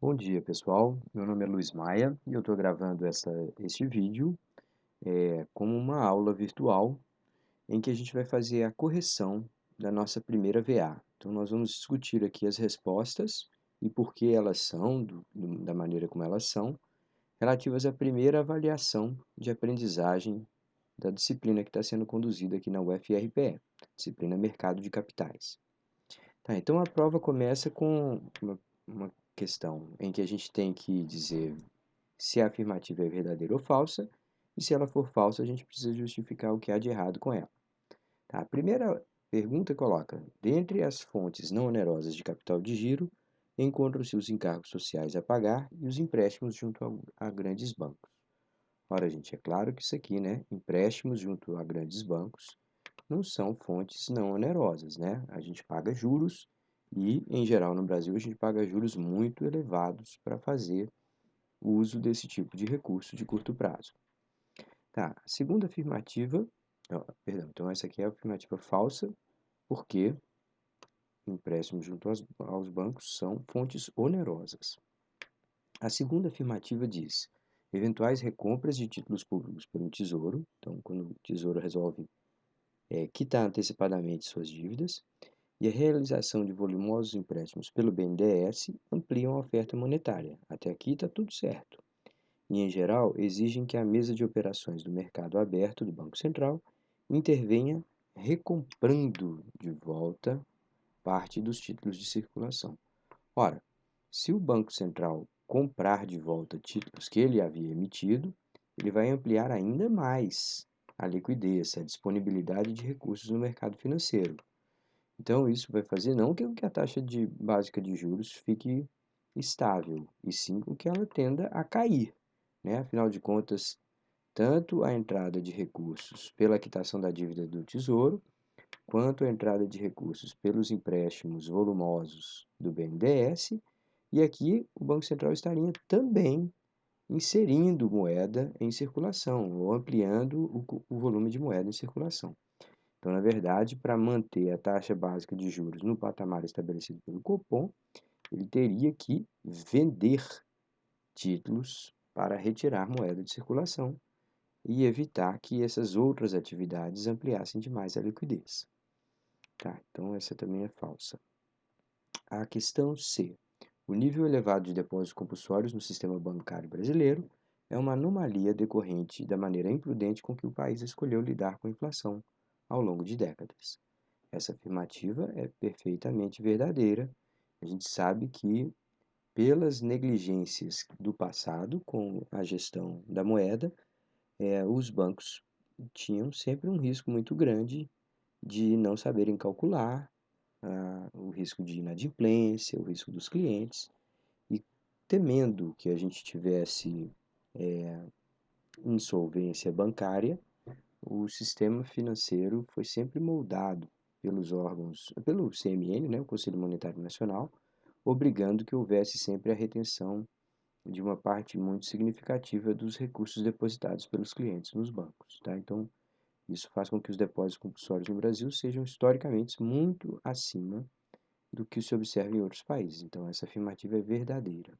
Bom dia, pessoal. Meu nome é Luiz Maia e eu estou gravando este vídeo como uma aula virtual em que a gente vai fazer a correção da nossa primeira VA. Então, nós vamos discutir aqui as respostas e por que elas são, da maneira como elas são, relativas à primeira avaliação de aprendizagem da disciplina que está sendo conduzida aqui na UFRPE, disciplina Mercado de Capitais. Tá, então a prova começa com uma questão em que a gente tem que dizer se a afirmativa é verdadeira ou falsa, e se ela for falsa, a gente precisa justificar o que há de errado com ela. Tá? A primeira pergunta coloca: dentre as fontes não onerosas de capital de giro, encontram-se os encargos sociais a pagar e os empréstimos junto a grandes bancos. Ora, gente, é claro que isso aqui, né? Empréstimos junto a grandes bancos não são fontes não onerosas, né? A gente paga juros e, em geral, no Brasil, a gente paga juros muito elevados para fazer o uso desse tipo de recurso de curto prazo. Tá, a segunda afirmativa, perdão, então essa aqui é a afirmativa falsa, porque empréstimos junto aos bancos são fontes onerosas. A segunda afirmativa diz: eventuais recompras de títulos públicos pelo Tesouro, então quando o Tesouro resolve quitar antecipadamente suas dívidas, e a realização de volumosos empréstimos pelo BNDES ampliam a oferta monetária. Até aqui está tudo certo. E, em geral, exigem que a mesa de operações do mercado aberto do Banco Central intervenha recomprando de volta parte dos títulos de circulação. Ora, se o Banco Central comprar de volta títulos que ele havia emitido, ele vai ampliar ainda mais a liquidez, a disponibilidade de recursos no mercado financeiro. Então, isso vai fazer não que a taxa básica de juros fique estável, e sim com que ela tenda a cair, né? Afinal de contas, tanto a entrada de recursos pela quitação da dívida do Tesouro, quanto a entrada de recursos pelos empréstimos volumosos do BNDES, e aqui o Banco Central estaria também inserindo moeda em circulação, ou ampliando o volume de moeda em circulação. Então, na verdade, para manter a taxa básica de juros no patamar estabelecido pelo Copom, ele teria que vender títulos para retirar moeda de circulação e evitar que essas outras atividades ampliassem demais a liquidez. Tá, então essa também é falsa. A questão C. O nível elevado de depósitos compulsórios no sistema bancário brasileiro é uma anomalia decorrente da maneira imprudente com que o país escolheu lidar com a inflação ao longo de décadas. Essa afirmativa é perfeitamente verdadeira. A gente sabe que, pelas negligências do passado com a gestão da moeda, os bancos tinham sempre um risco muito grande de não saberem calcular o risco de inadimplência, o risco dos clientes, e temendo que a gente tivesse insolvência bancária, o sistema financeiro foi sempre moldado pelos órgãos, pelo CMN, né, o Conselho Monetário Nacional, obrigando que houvesse sempre a retenção de uma parte muito significativa dos recursos depositados pelos clientes nos bancos, tá? Então, isso faz com que os depósitos compulsórios no Brasil sejam historicamente muito acima do que se observa em outros países. Então, essa afirmativa é verdadeira.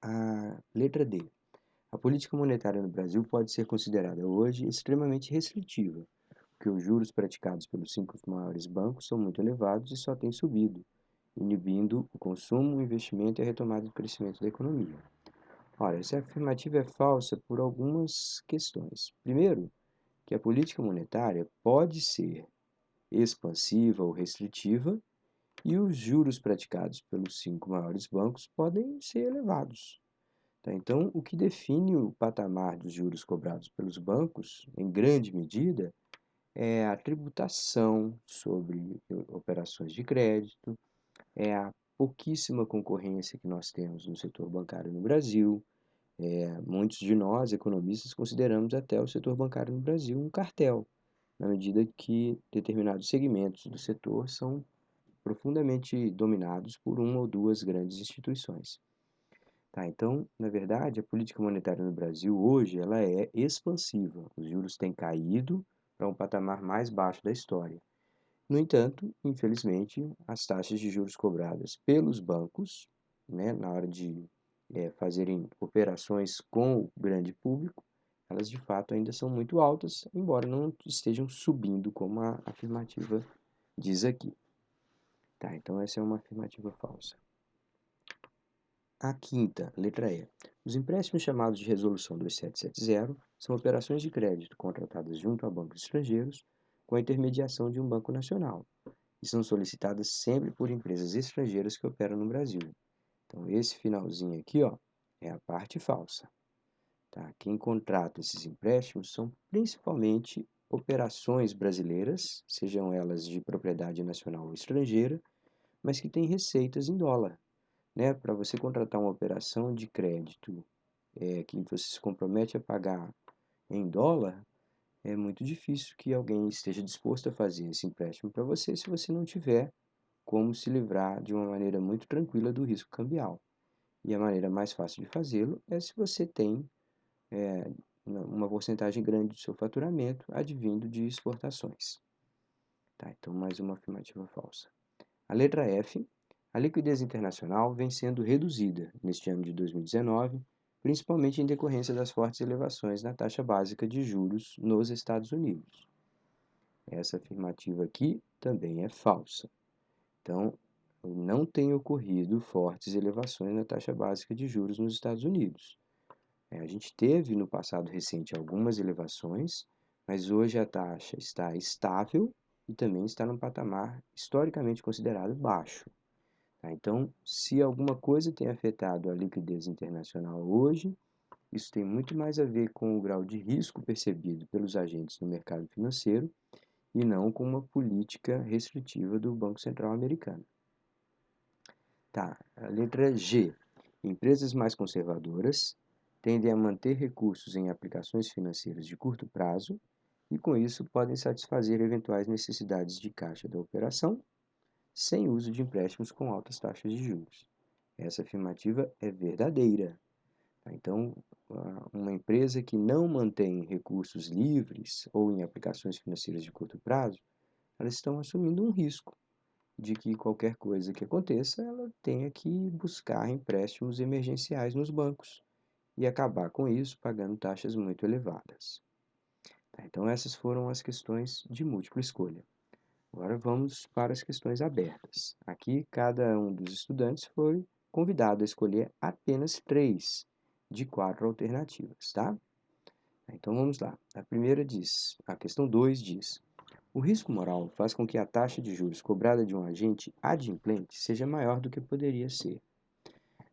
A letra D. A política monetária no Brasil pode ser considerada hoje extremamente restritiva, porque os juros praticados pelos cinco maiores bancos são muito elevados e só têm subido, inibindo o consumo, o investimento e a retomada do crescimento da economia. Ora, essa afirmativa é falsa por algumas questões. Primeiro, que a política monetária pode ser expansiva ou restritiva e os juros praticados pelos cinco maiores bancos podem ser elevados. Tá? Então, o que define o patamar dos juros cobrados pelos bancos, em grande medida, é a tributação sobre operações de crédito, é a pouquíssima concorrência que nós temos no setor bancário no Brasil. Muitos de nós, economistas, consideramos até o setor bancário no Brasil um cartel, na medida que determinados segmentos do setor são profundamente dominados por uma ou duas grandes instituições. Tá, então, na verdade, a política monetária no Brasil hoje ela é expansiva. Os juros têm caído para um patamar mais baixo da história. No entanto, infelizmente, as taxas de juros cobradas pelos bancos né, na hora de fazerem operações com o grande público, elas de fato ainda são muito altas, embora não estejam subindo como a afirmativa diz aqui. Tá, então essa é uma afirmativa falsa. A quinta, letra E. Os empréstimos chamados de Resolução 2770 são operações de crédito contratadas junto a bancos estrangeiros com a intermediação de um banco nacional e são solicitadas sempre por empresas estrangeiras que operam no Brasil. Então, esse finalzinho aqui, ó, é a parte falsa. Tá? Quem contrata esses empréstimos são principalmente operações brasileiras, sejam elas de propriedade nacional ou estrangeira, mas que têm receitas em dólar. Né? Para você contratar uma operação de crédito que você se compromete a pagar em dólar, é muito difícil que alguém esteja disposto a fazer esse empréstimo para você se você não tiver como se livrar de uma maneira muito tranquila do risco cambial. E a maneira mais fácil de fazê-lo é se você tem uma porcentagem grande do seu faturamento advindo de exportações. Tá, então, mais uma afirmativa falsa. A letra F. A liquidez internacional vem sendo reduzida neste ano de 2019, principalmente em decorrência das fortes elevações na taxa básica de juros nos Estados Unidos. Essa afirmativa aqui também é falsa. Então, não tem ocorrido fortes elevações na taxa básica de juros nos Estados Unidos. A gente teve no passado recente algumas elevações, mas hoje a taxa está estável e também está num patamar historicamente considerado baixo. Tá? Então, se alguma coisa tem afetado a liquidez internacional hoje, isso tem muito mais a ver com o grau de risco percebido pelos agentes no mercado financeiro e não com uma política restritiva do Banco Central americano. Tá, a letra G. Empresas mais conservadoras tendem a manter recursos em aplicações financeiras de curto prazo e, com isso, podem satisfazer eventuais necessidades de caixa da operação sem uso de empréstimos com altas taxas de juros. Essa afirmativa é verdadeira. Tá? Então, uma empresa que não mantém recursos livres ou em aplicações financeiras de curto prazo, elas estão assumindo um risco de que qualquer coisa que aconteça, ela tenha que buscar empréstimos emergenciais nos bancos e acabar com isso pagando taxas muito elevadas. Tá? Então, essas foram as questões de múltipla escolha. Agora vamos para as questões abertas. Aqui, cada um dos estudantes foi convidado a escolher apenas 3 de 4 alternativas, tá? Então vamos lá. A primeira diz, a questão 2 diz: o risco moral faz com que a taxa de juros cobrada de um agente adimplente seja maior do que poderia ser.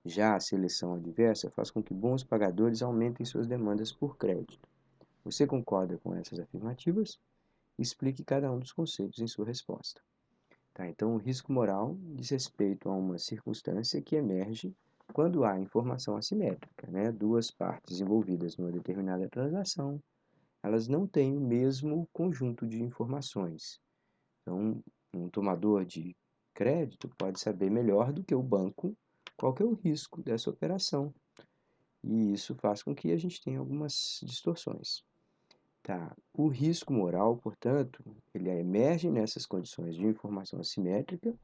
Já a seleção adversa faz com que bons pagadores aumentem suas demandas por crédito. Você concorda com essas afirmativas? Explique cada um dos conceitos em sua resposta. Tá, então, o risco moral diz respeito a uma circunstância que emerge quando há informação assimétrica, né? Duas partes envolvidas numa determinada transação, elas não têm o mesmo conjunto de informações. Então, um tomador de crédito pode saber melhor do que o banco qual que é o risco dessa operação. E isso faz com que a gente tenha algumas distorções. Tá. O risco moral, portanto, ele emerge nessas condições de informação assimétrica,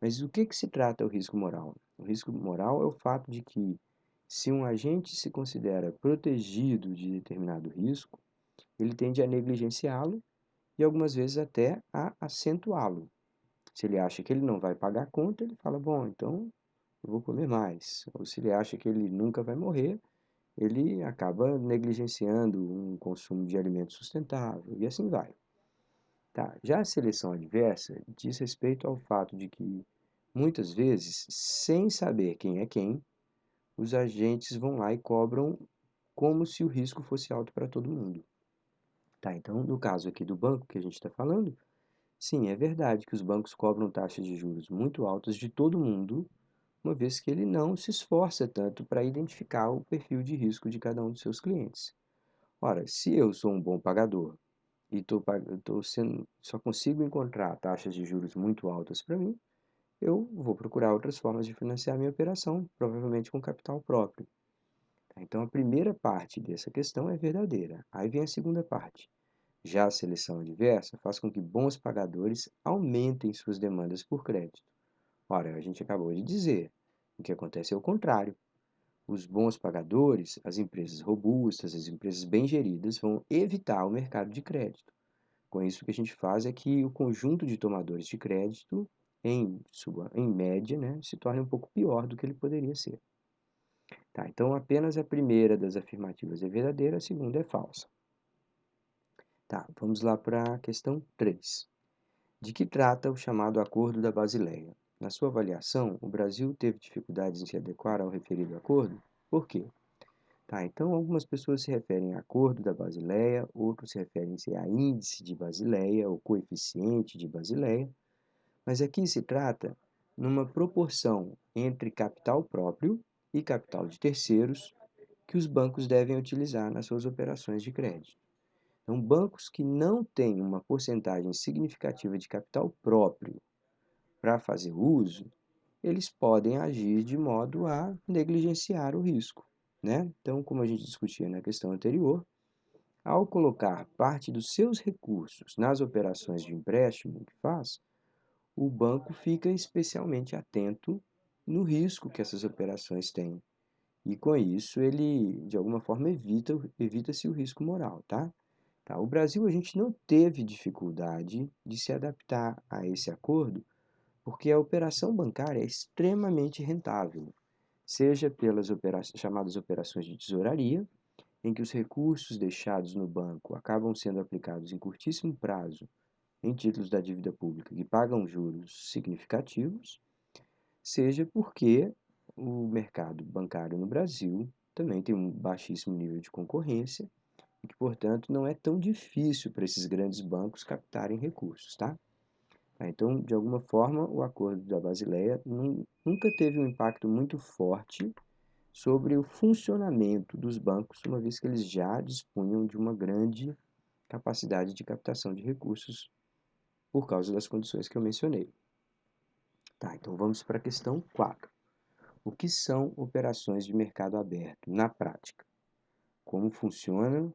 mas do que se trata o risco moral? O risco moral é o fato de que, se um agente se considera protegido de determinado risco, ele tende a negligenciá-lo e algumas vezes até a acentuá-lo. Se ele acha que ele não vai pagar a conta, ele fala, bom, então eu vou comer mais. Ou se ele acha que ele nunca vai morrer, ele acaba negligenciando um consumo de alimento sustentável e assim vai. Tá. Já a seleção adversa diz respeito ao fato de que, muitas vezes, sem saber quem é quem, os agentes vão lá e cobram como se o risco fosse alto para todo mundo. Tá, então, no caso aqui do banco que a gente está falando, sim, é verdade que os bancos cobram taxas de juros muito altas de todo mundo, uma vez que ele não se esforça tanto para identificar o perfil de risco de cada um dos seus clientes. Ora, se eu sou um bom pagador e só consigo encontrar taxas de juros muito altas para mim, eu vou procurar outras formas de financiar minha operação, provavelmente com capital próprio. Então, a primeira parte dessa questão é verdadeira. Aí vem a segunda parte. Já a seleção adversa faz com que bons pagadores aumentem suas demandas por crédito. Ora, a gente acabou de dizer, O que acontece é o contrário. Os bons pagadores, as empresas robustas, as empresas bem geridas, vão evitar o mercado de crédito. Com isso, o que a gente faz é que o conjunto de tomadores de crédito, em média, né, se torne um pouco pior do que ele poderia ser. Tá, então, apenas a primeira das afirmativas é verdadeira, a segunda é falsa. Tá, vamos lá para a questão 3. De que trata o chamado Acordo da Basileia? Na sua avaliação, o Brasil teve dificuldades em se adequar ao referido acordo? Por quê? Tá, então algumas pessoas se referem a Acordo da Basileia, outros se referem a Índice de Basileia ou Coeficiente de Basileia, mas aqui se trata numa proporção entre capital próprio e capital de terceiros que os bancos devem utilizar nas suas operações de crédito. Então, bancos que não têm uma porcentagem significativa de capital próprio para fazer uso, eles podem agir de modo a negligenciar o risco, né? Então, como a gente discutia na questão anterior, ao colocar parte dos seus recursos nas operações de empréstimo que faz, o banco fica especialmente atento no risco que essas operações têm. E com isso ele, de alguma forma, evita-se o risco moral, tá? Tá, o Brasil, a gente não teve dificuldade de se adaptar a esse acordo, porque a operação bancária é extremamente rentável, seja pelas chamadas operações de tesouraria, em que os recursos deixados no banco acabam sendo aplicados em curtíssimo prazo em títulos da dívida pública que pagam juros significativos, seja porque o mercado bancário no Brasil também tem um baixíssimo nível de concorrência e que, portanto, não é tão difícil para esses grandes bancos captarem recursos, tá? Então, de alguma forma, o Acordo da Basileia nunca teve um impacto muito forte sobre o funcionamento dos bancos, uma vez que eles já dispunham de uma grande capacidade de captação de recursos por causa das condições que eu mencionei. Tá, então vamos para a questão 4. O que são operações de mercado aberto na prática? Como funcionam,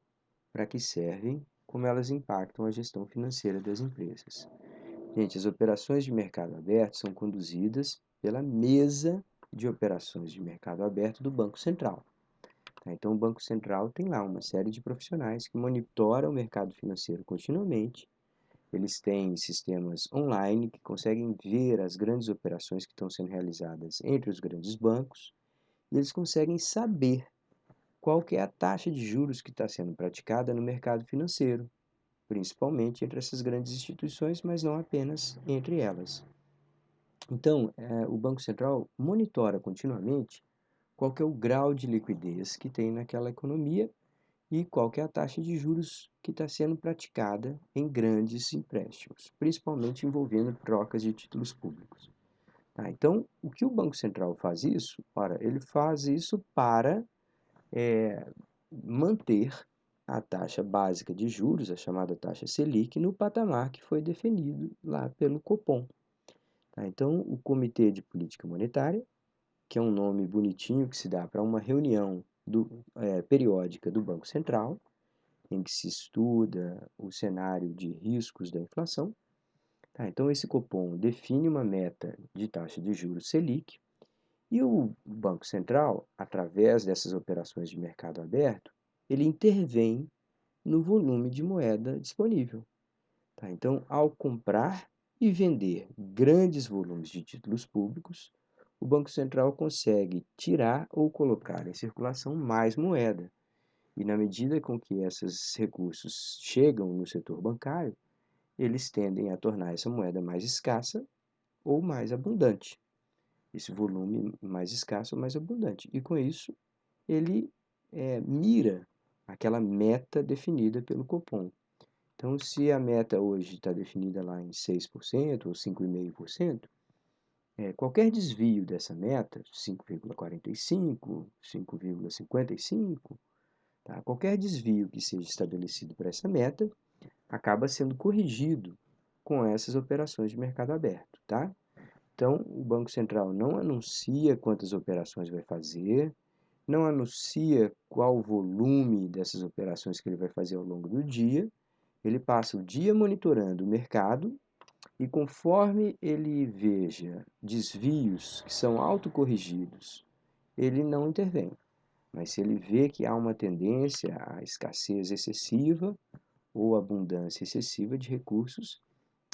para que servem, como elas impactam a gestão financeira das empresas. Gente, as operações de mercado aberto são conduzidas pela mesa de operações de mercado aberto do Banco Central. Tá? Então, o Banco Central tem lá uma série de profissionais que monitoram o mercado financeiro continuamente. Eles têm sistemas online que conseguem ver as grandes operações que estão sendo realizadas entre os grandes bancos e eles conseguem saber qual que é a taxa de juros que está sendo praticada no mercado financeiro, principalmente entre essas grandes instituições, mas não apenas entre elas. Então, o Banco Central monitora continuamente qual que é o grau de liquidez que tem naquela economia e qual que é a taxa de juros que está sendo praticada em grandes empréstimos, principalmente envolvendo trocas de títulos públicos. Tá? Então, o que o Banco Central faz isso? Ora, ele faz isso para manter a taxa básica de juros, a chamada taxa Selic, no patamar que foi definido lá pelo Copom. Tá? Então, o Comitê de Política Monetária, que é um nome bonitinho que se dá para uma reunião periódica do Banco Central, em que se estuda o cenário de riscos da inflação. Tá? Então, esse Copom define uma meta de taxa de juros Selic e o Banco Central, através dessas operações de mercado aberto, ele intervém no volume de moeda disponível. Tá? Então, ao comprar e vender grandes volumes de títulos públicos, o Banco Central consegue tirar ou colocar em circulação mais moeda. E na medida com que esses recursos chegam no setor bancário, eles tendem a tornar essa moeda mais escassa ou mais abundante. Esse volume mais escasso ou mais abundante. E com isso, ele mira aquela meta definida pelo Copom. Então, se a meta hoje está definida lá em 6% ou 5,5%, qualquer desvio dessa meta, 5,45%, 5,55%, tá? Qualquer desvio que seja estabelecido para essa meta acaba sendo corrigido com essas operações de mercado aberto. Tá? Então, o Banco Central não anuncia quantas operações vai fazer, não anuncia qual o volume dessas operações que ele vai fazer ao longo do dia, ele passa o dia monitorando o mercado E conforme ele veja desvios que são autocorrigidos, ele não intervém. Mas se ele vê que há uma tendência à escassez excessiva ou abundância excessiva de recursos,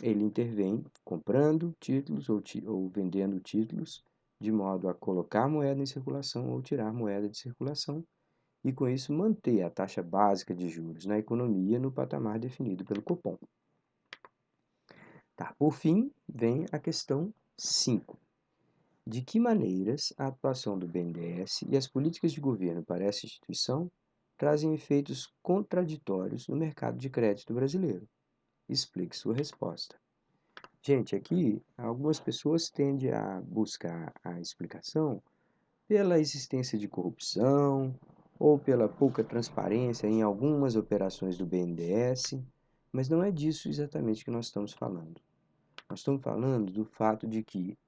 ele intervém comprando títulos ou vendendo títulos, de modo a colocar moeda em circulação ou tirar moeda de circulação, e com isso manter a taxa básica de juros na economia no patamar definido pelo Copom. Tá, por fim, vem a questão 5. De que maneiras a atuação do BNDES e as políticas de governo para essa instituição trazem efeitos contraditórios no mercado de crédito brasileiro? Explique sua resposta. Gente, aqui algumas pessoas tendem a buscar a explicação pela existência de corrupção ou pela pouca transparência em algumas operações do BNDES, mas não é disso exatamente que nós estamos falando. Nós estamos falando do fato de que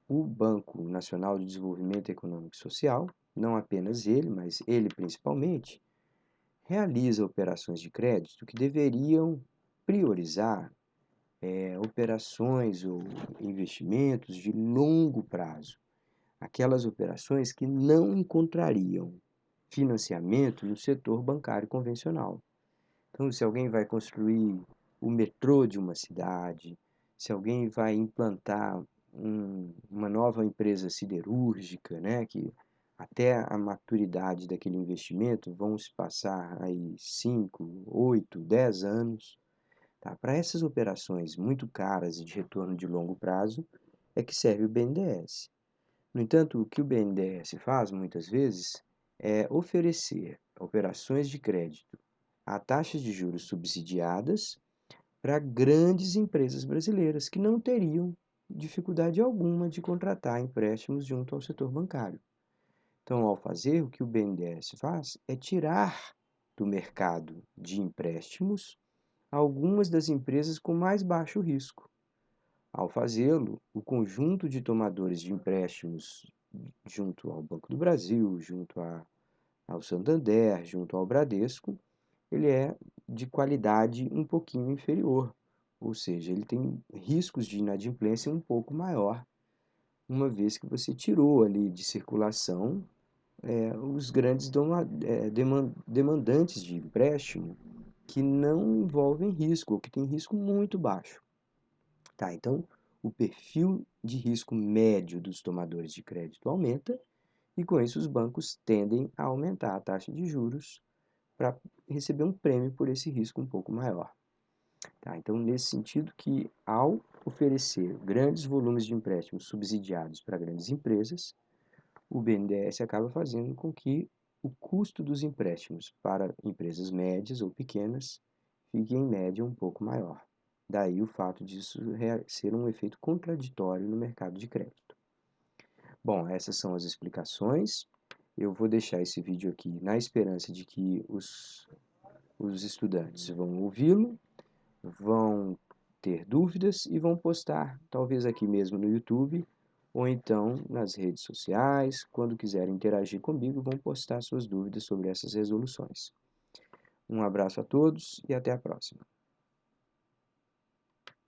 o Banco Nacional de Desenvolvimento Econômico e Social, não apenas ele, mas ele principalmente, realiza operações de crédito que deveriam priorizar operações ou investimentos de longo prazo, aquelas operações que não encontrariam financiamento no setor bancário convencional. Então, se alguém vai construir o metrô de uma cidade, se alguém vai implantar uma nova empresa siderúrgica, né, que até a maturidade daquele investimento vão se passar aí 5, 8, 10 anos. Tá? Para essas operações muito caras e de retorno de longo prazo, é que serve o BNDES. No entanto, o que o BNDES faz muitas vezes é oferecer operações de crédito a taxas de juros subsidiadas para grandes empresas brasileiras que não teriam dificuldade alguma de contratar empréstimos junto ao setor bancário. Então, ao fazer, o que o BNDES faz é tirar do mercado de empréstimos algumas das empresas com mais baixo risco. Ao fazê-lo, o conjunto de tomadores de empréstimos junto ao Banco do Brasil, ao Santander, junto ao Bradesco, ele é de qualidade um pouquinho inferior, ou seja, ele tem riscos de inadimplência um pouco maior, uma vez que você tirou ali de circulação os grandes demandantes de empréstimo que não envolvem risco, ou que têm risco muito baixo. Tá, então, o perfil de risco médio dos tomadores de crédito aumenta e, com isso, os bancos tendem a aumentar a taxa de juros para receber um prêmio por esse risco um pouco maior. Tá, então, nesse sentido que, ao oferecer grandes volumes de empréstimos subsidiados para grandes empresas, o BNDES acaba fazendo com que o custo dos empréstimos para empresas médias ou pequenas fique, em média, um pouco maior. Daí o fato disso ser um efeito contraditório no mercado de crédito. Bom, essas são as explicações. Eu vou deixar esse vídeo aqui na esperança de que os estudantes vão ouvi-lo, vão ter dúvidas e vão postar, talvez aqui mesmo no YouTube, ou então nas redes sociais. Quando quiserem interagir comigo, vão postar suas dúvidas sobre essas resoluções. Um abraço a todos e até a próxima.